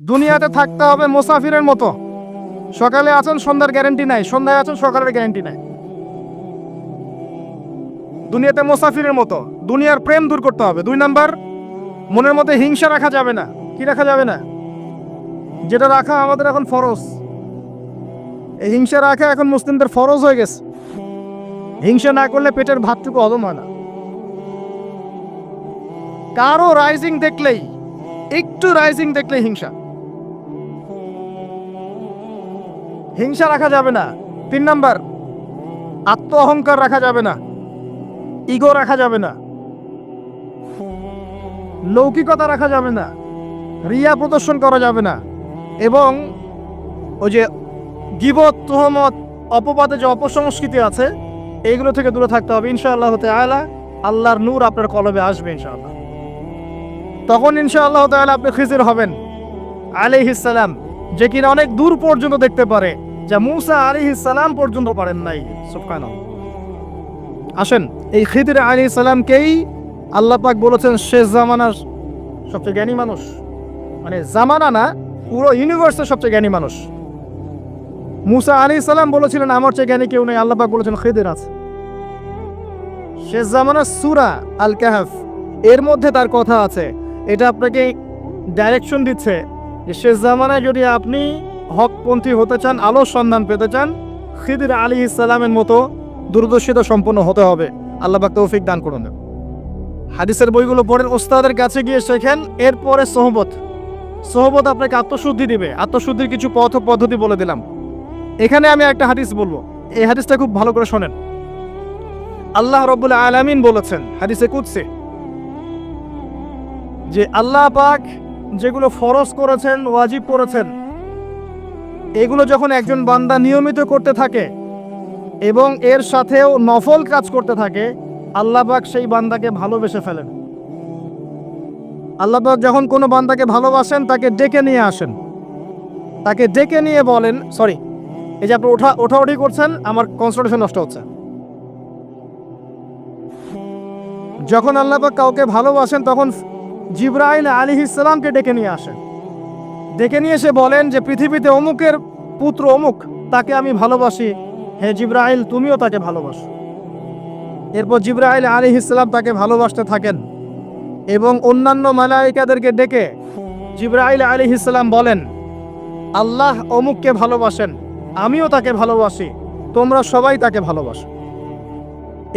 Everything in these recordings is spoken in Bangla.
দুনিয়াতে থাকতে হবে মুসাফিরের মতো। সকালে আছেন, সন্ধ্যার গ্যারান্টি নাই, সন্ধ্যায় আছেন, সকালের গ্যারান্টি নাই। দুনিয়াতে মুসাফিরের মতো। দুনিয়ার প্রেম দূর করতে হবে। 2 নাম্বার, মনের মধ্যে হিংসা রাখা যাবে না। কি রাখা যাবে না? যেটা রাখা আমাদের এখন ফরজ। এই হিংসা রাখা এখন মুসলিমদের ফরজ হয়ে গেছে। হিংসা না করলে পেটের ভাতটুকু হজম হয় না। কারো রাইজিং দেখলেই, একটু রাইজিং দেখলেই হিংসা। হিংসা রাখা যাবে না। 3 নাম্বার, আত্ম অহংকার রাখা যাবে না, ইগো রাখা যাবে না, লৌকিকতা রাখা যাবে না, রিয়া প্রদর্শন করা যাবে না, এবং ওই যে গীবত, তুহমত, অপবাদে যে অপসংস্কৃতি আছে এইগুলো থেকে দূরে থাকতে হবে। ইনশাআল্লাহ তাআলা আল্লাহর নূর আপনার কলবে আসবে ইনশাআল্লাহ। তখন ইনশাআল্লাহ তাআলা আপনি খিজির হবেন আলাইহিস সালাম, যে কিনা অনেক দূর পর্যন্ত দেখতে পারে, যা মূসা আলাইহিস সালাম পর্যন্ত পারেন নাই। সুবহানাল্লাহ। আসেন, এই খিদির আলাইহিস সালামকেই আল্লাহ পাক বলেছেন শেষ জামানার সবচেয়ে জ্ঞানী মানুষ। মানে জামানা না, পুরো ইউনিভার্সের সবচেয়ে জ্ঞানী মানুষ। মূসা আলাইহিস সালাম বলেছিলেন আমার চেয়ে জ্ঞানী কেউ নেই, আল্লাহ পাক বলেছেন খিদির আছে। শেষ জামানার সূরা আল কাহফ এর মধ্যে তার কথা আছে। এটা আপনাকে ডাইরেকশন দিচ্ছে যে শেষ জামানায় যদি আপনি হকপন্থী হতে চান, আলোর সন্ধান পেতে চান, খিদির আলাইহিস সালামের মতো দূরদর্শিতা সম্পন্ন হতে হবে। আল্লাহ পাক তৌফিক দান করুন। হাদিসের বইগুলো পড়েন, ওস্তাদের কাছে গিয়ে শেখেন। এরপরে সোহবত আপনাকে আত্মশুদ্ধি দিবে। আত্মশুদ্ধির কিছু পথ ও পদ্ধতি বলে দিলাম। এখানে আমি একটা হাদিস বলবো, এই হাদিসটা খুব ভালো করে শোনেন। আল্লাহ রাব্বুল আলামিন বলেছেন হাদিসে কুদসি যে আল্লাহ পাক যেগুলো ফরজ করেছেন, ওয়াজিব করেছেন, এগুলো যখন একজন বান্দা নিয়মিত করতে থাকে এবং এর সাথেও নফল কাজ করতে থাকে, আল্লাহ পাক সেই বান্দাকে ভালোবেসে ফেলেন। আল্লাহ পাক যখন কোনো বান্দাকে ভালোবাসেন তাকে ডেকে নিয়ে আসেন, তাকে ডেকে নিয়ে বলেন, সরি, এই যে আপনি ওঠাউঠি করছেন, আমার কনসেন্ট্রেশন নষ্ট হচ্ছে। যখন আল্লাহ পাক কাউকে ভালোবাসেন তখন জিবরাইল আলাইহিস সালামকে ডেকে নিয়ে আসেন। ডেকে নিয়ে এসে বলেন যে পৃথিবীতে অমুকের পুত্র অমুক, তাকে আমি ভালোবাসি, হে জিবরাইল তুমিও তাকে ভালোবাসো। এরপর জিবরাইল আলাইহিস সালাম তাকে ভালোবাসতে থাকেন এবং অন্যান্য মালায়েকাদেরকে ডেকে জিবরাইল আলাইহিস সালাম বলেন আল্লাহ অমুককে ভালোবাসেন, আমিও তাকে ভালোবাসি, তোমরা সবাই তাকে ভালোবাসো।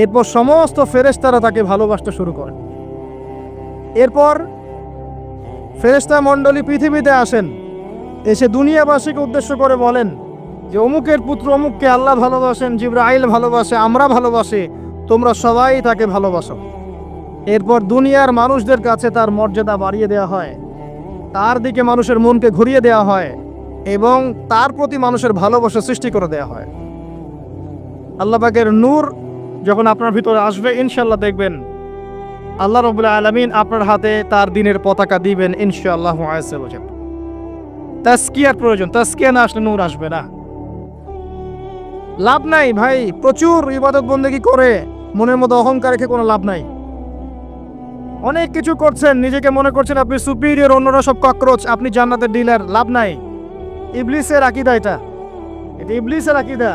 এরপর সমস্ত ফেরেশতারা তাকে ভালোবাসতে শুরু করেন। এরপর ফেরেশতা মণ্ডলী পৃথিবীতে আসেন, এসে দুনিয়াবাসীকে উদ্দেশ্য করে বলেন যে অমুকের পুত্র অমুককে আল্লাহ ভালোবাসেন, জিবরাইল ভালোবাসে, আমরা ভালোবাসি, তোমরা সবাই তাকে ভালোবাসো। এরপর দুনিয়ার মানুষদের কাছে তার মর্যাদা বাড়িয়ে দেওয়া হয়, তার দিকে মানুষের মনকে ঘুরিয়ে দেওয়া হয় এবং তার প্রতি মানুষের ভালোবাসা সৃষ্টি করে দেওয়া হয়। আল্লাহ পাকের নূর যখন আপনার ভিতরে আসবে, ইনশাআল্লাহ দেখবেন আল্লাহ রাব্বুল আলামিন আপনার হাতে তার দ্বীনের পতাকা দিবেন ইনশাআল্লাহ আযza ওয়া জাল্লা। তাজকিয়ার প্রয়োজন, তাজকিয়া না আসলে নূর আসবে না। লাভ নাই ভাই, প্রচুর ইবাদত বন্দেগী করে মনের মধ্যে অহংকার রেখে কোনো লাভ নাই। অনেক কিছু করছেন, নিজেকে মনে করছেন আপনি সুপিরিয়র, অন্যরা সব ককরোচ, আপনি জান্নাতের ডিলার, লাভ নাই। ইবলিসের আকীদা এটা ইবলিসের আকীদা।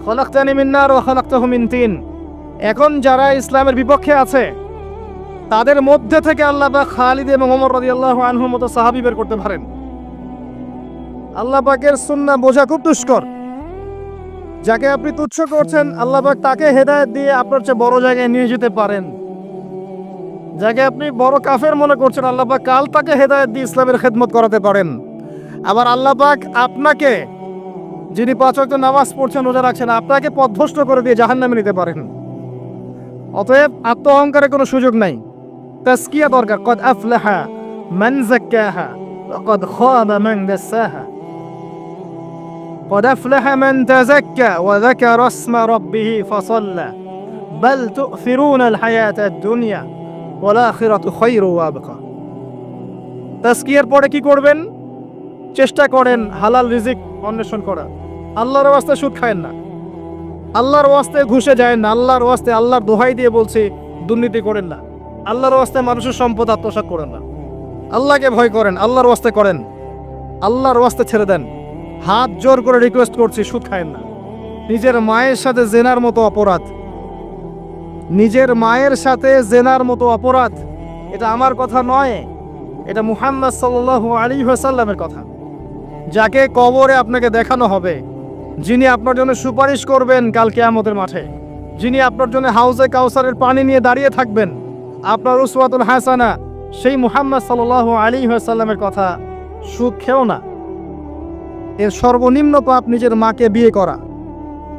খলাকতানি মিন নার ওয়া খলাকতাহু মিন তিন। এখন যারা ইসলামের বিপক্ষে আছে তাদের মধ্যে থেকে আল্লাহ পাক খালিদ এবং ওমর রাদিয়াল্লাহু আনহুর মতো সাহাবী বের করতে পারেন। আল্লাহ পাকের সুন্নাহ বোঝা খুব দুষ্কর। যাকে আপনি তুচ্ছ করছেন আল্লাহ পাক তাকে হেদায়েত দিয়ে আপনার চেয়ে বড় জায়গায় নিয়ে যেতে পারেন। যাকে আপনি বড় কাফের মনে করছেন আল্লাহ পাক কাল তাকে হেদায়েত দিয়ে ইসলামের খেদমত করাতে পারেন। আবার আল্লাহ পাক আপনাকে, যিনি 5 ওয়াক্ত নামাজ পড়ছেন, রোজা রাখছেন, আপনাকে পথভ্রষ্ট করে দিয়ে জাহান্নামে নিতে পারেন। অতএব আত্ম অহংকারে কোনো সুযোগ নাই। তাজকিয়া দরকার। কদ আফলাহা মান যাক্কাহা ওয়া কদ খাবা মান দাসাহা। কদ আফলাহা মান তাযাক্কা ওয়া যাকারা ইসমা রাব্বিহি ফাসাল্লা বাল তু'থিরুনাল হায়াতাদ দুনিয়া ওয়াল আখিরাতু খায়রুন ওয়া আবকা। তাজকিয়ার পরে কি করবেন? চেষ্টা করেন হালাল রিজিক অন্বেষণ করা। আল্লাহর ওয়াস্তে সুদ খায়েন না, আল্লাহর ওয়াস্তে ঘুষে যায় না, আল্লাহর ওয়াস্তে আল্লাহর দোহাই দিয়ে বলছি দুর্নীতি করেন না, আল্লাহর ওয়াস্তে মানুষের সম্পদ আত্মসাৎ করেন না। আল্লাহকে ভয় করেন, আল্লাহর ওয়াস্তে করেন। আল্লাহর ওয়াস্তে ছেড়ে দেন। হাত জোর করে রিকোয়েস্ট করছি, সুদ খায়েন না। নিজের মায়ের সাথে জেনার মতো অপরাধ, নিজের মায়ের সাথে জেনার মতো অপরাধ। এটা আমার কথা নয়, এটা মুহাম্মদ সাল্লাল্লাহু আলাইহি ওয়াসাল্লামের কথা, যাকে কবরে আপনাকে দেখানো হবে, যিনি আপনার জন্য সুপারিশ করবেন কাল কিয়ামতের মাঠে, যিনি আপনার জন্য হাউজে কাউসারের পানি নিয়ে দাঁড়িয়ে থাকবেন, আপনার উসওয়াতুল হাসানা, সেই মুহাম্মদ সাল্লাল্লাহু আলাইহি ওয়াসাল্লামের কথা। সুদ খেও না। এর সর্বনিম্ন পাপ নিজের মাকে বিয়ে করা,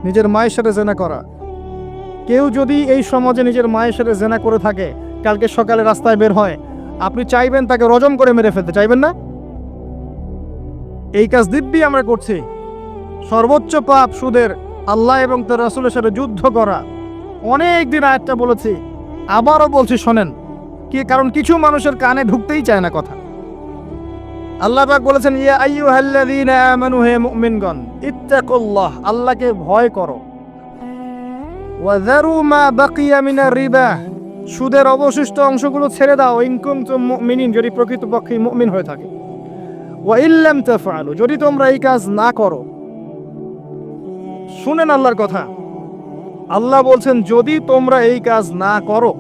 নিজের মায়ের সাথে জেনা করা। কেউ যদি এই সমাজে নিজের মায়ের সাথে জেনা করে থাকে, কালকে সকালে রাস্তায় বের হয়, আপনি চাইবেন তাকে রজম করে মেরে ফেলতে, চাইবেন না? এই কাজ দিব্যি আমরা করছি। সর্বোচ্চ পাপ সুদের, আল্লাহ এবং তার রাসূলের সাথে যুদ্ধ করা। অনেক দিন আয়াতটা বলেছি, আবারও বলছি, শোনেন কি, কারণ কিছু মানুষের কানে ঢুকতেই চায় না কথা। আল্লাহ পাক বলেছেন, ইয়া আইয়ুহাল্লাযীনা আমানু, হে মুমিনগণ, ইত্তাকুল্লাহ, আল্লাহকে ভয় করো। ওয়া যারু মা বাকিয়া মিনার রিবা, সুদের অবশিষ্ট অংশগুলো ছেড়ে দাও। ইন কুনতুম মুমিনিন, যদি প্রকৃতপক্ষে মুমিন হয়ে থাকে। ওয়া ইল্লাম তাফআলু, যদি তোমরা এই কাজ না করো। শুনেন আল্লাহর কথা, আল্লাহ বলছেন যদি তোমরা এই কাজ না করো,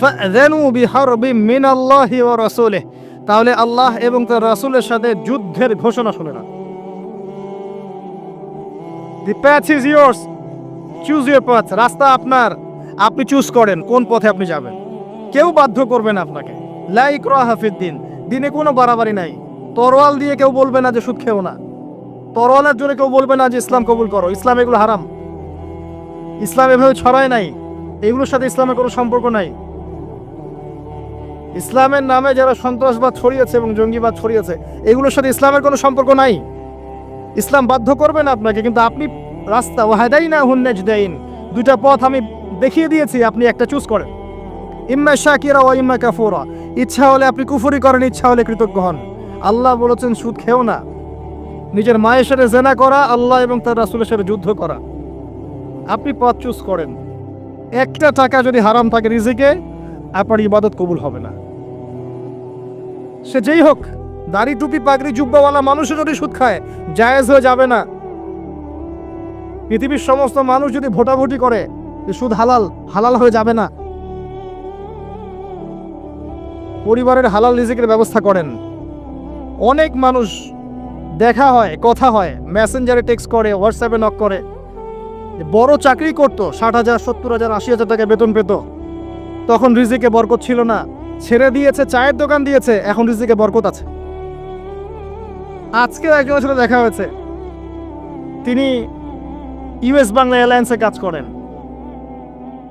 ফাযানু বিহারবিম মিনাল্লাহি ওয়া রাসূলিহি, তাহলে আল্লাহ এবং তার রাসূলের সাথে যুদ্ধের ঘোষণা শুনে না। The path is yours, choose your path, রাস্তা আপনার, আপনি চুজ করেন কোন পথে আপনি যাবেন। কেউ বাধ্য করবে না আপনাকে। লা ইকরাহা ফিদ্দিন, দিনে কোনো বাড়াবাড়ি নাই। তরোয়াল দিয়ে কেউ বলবে না যে সুদ খেও না, তরোয়ালের জন্য কেউ বলবে না যে ইসলাম কবুল করো, ইসলাম এগুলো হারাম। ইসলাম এভাবে ছড়ায় নাই, এগুলোর সাথে ইসলামের কোনো সম্পর্ক নাই। ইসলামের নামে যারা সন্ত্রাসবাদ ছড়িয়েছে এবং জঙ্গিবাদ ছড়িয়েছে, এগুলোর সাথে ইসলামের কোনো সম্পর্ক নাই। ইসলাম বাধ্য করবে না আপনাকে, কিন্তু আপনি রাস্তা, ওয়াহাদাইনাহুন নাজদাইন, দুইটা পথ আমি দেখিয়ে দিয়েছি, আপনি একটা চুজ করেন। ইম্মা শাকিরা ওয়া ইম্মা কাফুরা, ইচ্ছা হলে আপনি কুফরি করেন, ইচ্ছা হলে কৃতজ্ঞ হন। আল্লাহ বলেছেন সুদ খেও না। নিজের মায়ের সাথে জেনা করা, আল্লাহ এবং তার রাসূলের সাথে যুদ্ধ করা, আপনি পথ চুজ করেন। একটা টাকা যদি হারাম থাকে রিজিকে, আপনার ইবাদত কবুল হবে না। সে যেই হোক, দাড়ি টুপি পাগড়ি জুব্বাওয়ালা মানুষও যদি সুদ খায়, জায়েজ হয়ে যাবে না। পৃথিবীর সমস্ত মানুষ যদি ভোটাভুটি করে যে সুদ হালাল, হালাল হয়ে যাবে না। পরিবারের হালাল রিজিকের ব্যবস্থা করেন। অনেক মানুষ দেখা হয়, কথা হয়, মেসেঞ্জারে টেক্সট করে, হোয়াটসঅ্যাপে নক করে, বড় চাকরি করতো, 60,000 70,000 80,000 টাকা বেতন পেত, তখন রিজিকে বরকত ছিল না, ছেড়ে দিয়েছে, চায়ের দোকান দিয়েছে, এখন রিজিকে বরকত আছে। আজকে একজনের সাথে দেখা হয়েছে, তিনি ইউএস বাংলা এয়ারলাইন্সে কাজ করেন।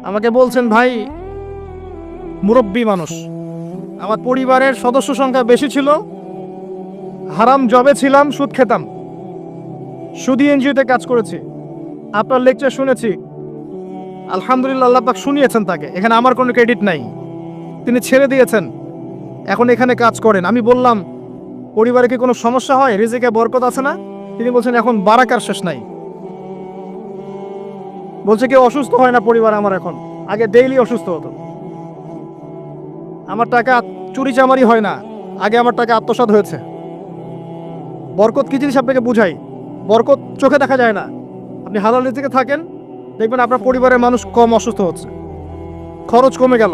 আমাকে বলছেন, ভাই, মুরব্বী মানুষ, আমার পরিবারের সদস্য সংখ্যা বেশি ছিল, হারাম জবে ছিলাম, সুদ খেতাম, সুদি এনজিওতে কাজ করেছি, আপনার লেকচার শুনেছি, আলহামদুলিল্লাহ, আল্লাহ পাক শুনিয়েছেন তাকে, এখানে আমার কোনো ক্রেডিট নাই, তিনি ছেড়ে দিয়েছেন, এখন এখানে কাজ করেন। আমি বললাম, পরিবারে কি কোনো সমস্যা হয়, রিজিকে বরকত আছে না? তিনি বলছেন, এখন বারাকার শেষ নাই। বলছে কেউ অসুস্থ হয় না পরিবার আমার এখন, আগে ডেইলি অসুস্থ হতো। আমার টাকা চুরি চামারি হয় না, আগে আমার টাকা আত্মসাৎ হয়েছে। বরকত কি জিনিস আপনাকে বুঝাই, বরকত চোখে দেখা যায় না। আপনি হালাল রিজিকে থাকেন, দেখবেন আপনার পরিবারের মানুষ কম অসুস্থ হচ্ছে, খরচ কমে গেল,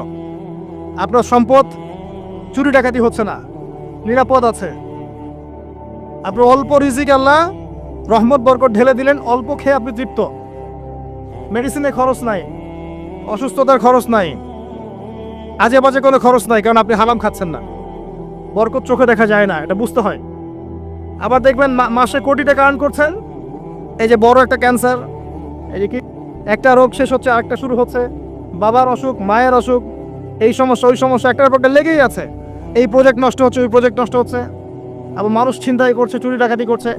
আপনার সম্পদ চুরি ডাকাতি হচ্ছে না, নিরাপদ আছে। আপনার অল্প রিজিক আল্লাহ রহমত বরকত ঢেলে দিলেন, অল্প খেয়ে আপনি তৃপ্ত, মেডিসিনের খরচ নাই, অসুস্থতার খরচ নাই, আজে বাজে কোনো খরচ নাই, কারণ আপনি হারাম খাচ্ছেন না। বরকত চোখে দেখা যায় না, এটা বুঝতে হয়। আবার দেখবেন মাসে কোটি টাকা আর্ন করছেন, এই যে বড় একটা ক্যান্সার, এই যে কি একটা রোগ শেষ হচ্ছে আরেকটা শুরু হচ্ছে, বাবার অসুখ, মায়ের অসুখ, এই সমস্যা ওই সমস্যা, একটার পর একটা লেগেই আছে। এই প্রজেক্ট নষ্ট হচ্ছে, ওই প্রজেক্ট নষ্ট হচ্ছে, আবার মানুষ ছিনতাই করছে, চুরি ডাকাতি করছে।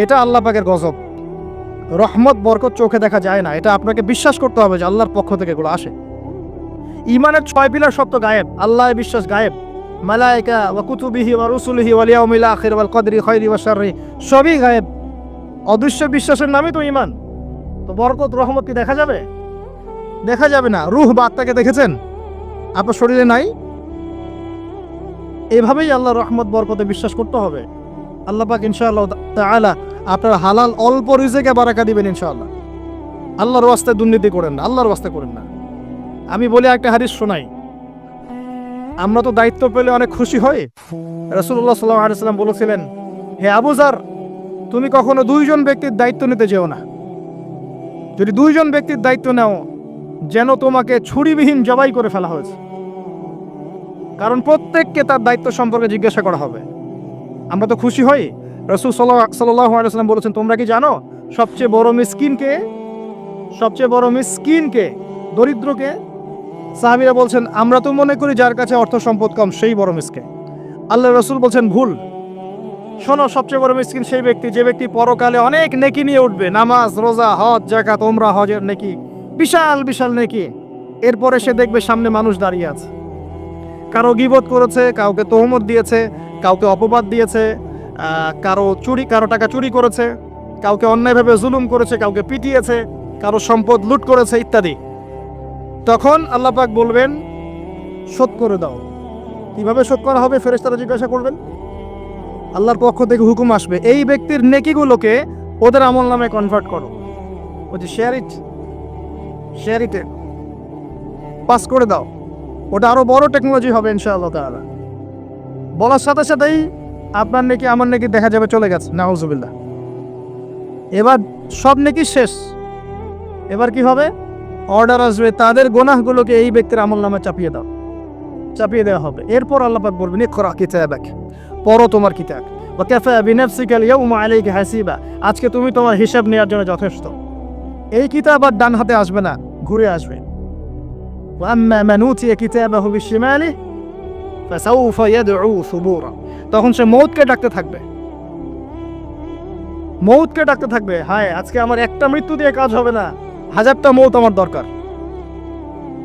এটা আল্লাহ পাকের গজব। রহমত বরকত চোখে দেখা যায় না, এটা আপনাকে বিশ্বাস করতে হবে যে আল্লাহর পক্ষ থেকে এগুলো আসে। ইমানের 6 পিলার সব তো গায়েব, আল্লাহ বিশ্বাস গায়েব, মালায়েকা ওয়া কুতুবিহি ওয়া রুসুলিহি ওয়াল ইয়াউমিল আখির ওয়াল কদরি খাইরি ওয়া শাররি, সবই গায়েব। অদৃশ্য বিশ্বাসের নামই তো ঈমান। তো বরকত রহমত কি দেখা যাবে? দেখা যাবে না। রূহ বা আত্মাকে দেখেছেন? আপনার শরীরে নাই। এভাবেই আল্লাহর রহমত বরকতে বিশ্বাস করতে হবে। আল্লাহ পাক ইনশাআল্লাহ তাআলা আপনার হালাল অল্প রিজিকে বারাকা দিবেন ইনশাআল্লাহ। আল্লাহর ওয়াস্তে দুর্নীতি করেন না, আল্লাহর ওয়াস্তে করেন না। আমি বলি একটা হাদিস শোনাই, আমরা তো দায়িত্ব পেলে অনেক খুশি হই। রাসূলুল্লাহ সাল্লাল্লাহু আলাইহি ওয়াসাল্লাম বলেছিলেন, হে আবু যার, তুমি কখনো দুইজন ব্যক্তির দায়িত্ব নিতে যেও না। যদি দুইজন ব্যক্তির দায়িত্ব নাও, যেন তোমাকে ছুরিবিহীন জবাই করে ফেলা হয়েছে, কারণ প্রত্যেককে তার দায়িত্ব সম্পর্কে জিজ্ঞাসা করা হবে। আমরা তো খুশি হই। রাসূল সাল্লাল্লাহু আলাইহি ওয়াসাল্লাম বলেছেন, তোমরা কি জানো সবচেয়ে বড় মিসকিন কে? সবচেয়ে বড় মিসকিন কে? দরিদ্রকে? সাহাবীরা বলছেন, আমরা তো মনে করি যার কাছে অর্থ সম্পদ কম সেই বড় মিসকিন। আল্লাহ রাসূল বলছেন, ভুল। শোনো, সবচেয়ে বড় মিসকিন সেই ব্যক্তি যে ব্যক্তি পরকালে অনেক নেকি নিয়ে উঠবে, নামাজ, রোজা, হজ, যাকাত, উমরা, হজের নেকি, বিশাল বিশাল নেকি। এরপরে সে দেখবে সামনে মানুষ দাঁড়িয়ে আছে, কারো গীবত করেছে, কাউকে তহমত দিয়েছে, কাউকে অপবাদ দিয়েছে, কারো টাকা চুরি করেছে, কাউকে অন্যায়ভাবে জুলুম করেছে, কাউকে পিটিয়েছে, কারো সম্পদ লুট করেছে ইত্যাদি। তখন আল্লাহ পাক বলবেন, শোধ করে দাও। কিভাবে শোধ করা হবে? ফেরেশতারা জিজ্ঞাসা করবেন। আল্লাহর পক্ষ থেকে হুকুম আসবে, এই ব্যক্তির নেকিগুলোকে ওদের আমল নামে কনভার্ট করো। বলছি শেয়ার ইটে পাস করে দাও। ওটা আরো বড় টেকনোলজি হবে ইনশাআল্লাহ তাআলা। বলার সাথে সাথেই আপনার নেকি আমার নেকি দেখা যাবে চলে গেছে, নাউজুবিল্লাহ। এবার সব নেকি শেষ। এবার কি হবে? অর্ডার আসবে, তাদের গুনাহগুলোকে এই ব্যক্তির আমল নামে চাপিয়ে দেওয়া হবে। এরপর আল্লাহ পাক বলবেন, ইকরা কিতাবাক, পড়ো তোমার কিতাব। ওয়া কাফা বিনাফসিকা আল-ইয়াওমা আলাইকা হাসিবা, আজকে তুমি তোমার হিসাব নেওয়ার জন্য যথেষ্ট। এই কিতাব আর ডান হাতে আসবে না, ঘুরে আসবে। ওয়া আম্মা মান উতিয়া কিতাবাহু বিশিমালিহি ফাসাউফা ইয়াদউ সুবুরা, তখন সে মৌতকে ডাকতে থাকবে। হায়, আজকে আমার একটা মৃত্যু দিয়ে কাজ হবে না, 1000টা মৌত আমার দরকার।